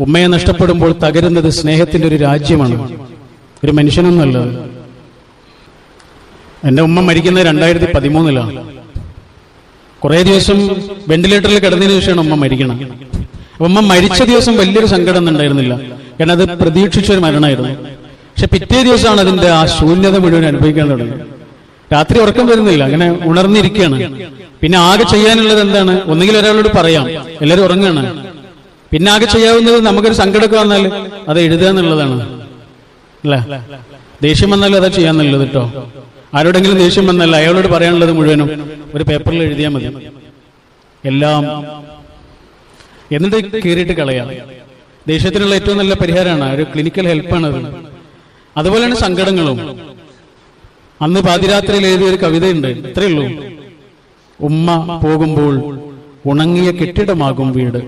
ഉമ്മയെ നഷ്ടപ്പെടുമ്പോൾ തകരുന്നത് സ്നേഹത്തിന്റെ ഒരു രാജ്യമാണ്, ഒരു മനുഷ്യനൊന്നുമല്ല. എന്റെ ഉമ്മ മരിക്കുന്നത് 2013 കുറെ ദിവസം വെന്റിലേറ്ററിൽ കിടന്നതിന് ശേഷമാണ് ഉമ്മ മരിക്കണം. ഉമ്മ മരിച്ച ദിവസം വലിയൊരു സങ്കടം ഒന്നും ഉണ്ടായിരുന്നില്ല, കാരണം അത് പ്രതീക്ഷിച്ചൊരു മരണമായിരുന്നു. പക്ഷെ പിറ്റേ ദിവസമാണ് അതിന്റെ ആ ശൂന്യത മുഴുവൻ അനുഭവിക്കാൻ തുടങ്ങി. രാത്രി ഉറക്കം വരുന്നില്ല, അങ്ങനെ ഉണർന്നിരിക്കുകയാണ്. പിന്നെ ആകെ ചെയ്യാനുള്ളത് എന്താണ്? ഒന്നുകിൽ ഒരാളോട് പറയാം, എല്ലാവരും ഉറങ്ങുകയാണ്. പിന്നെ ആകെ ചെയ്യാവുന്നത് നമുക്കൊരു സങ്കടമൊക്കെ വന്നാൽ അത് എഴുതുക എന്നുള്ളതാണ്, അല്ലേ? ദേഷ്യം വന്നാലും അതാ ചെയ്യാന്നുള്ളത് കേട്ടോ. ആരോടെങ്കിലും ദേഷ്യം വന്നാൽ അയാളോട് പറയാനുള്ളത് മുഴുവനും ഒരു പേപ്പറിൽ എഴുതിയാൽ മതി എല്ലാം, എന്നിട്ട് കീറിയിട്ട് കളയാം. ദേഷ്യത്തിനുള്ള ഏറ്റവും നല്ല പരിഹാരമാണ്, ഒരു ക്ലിനിക്കൽ ഹെൽപ്പാണത്. അതുപോലെയാണ് സങ്കടങ്ങളും. അന്ന് പാതിരാത്രിയിൽ എഴുതിയൊരു കവിതയുണ്ട്, ഇത്രയേ ഉള്ളൂ: ഉമ്മ പോകുമ്പോൾ ഉണങ്ങിയ കെട്ടിടമാകും വീട്,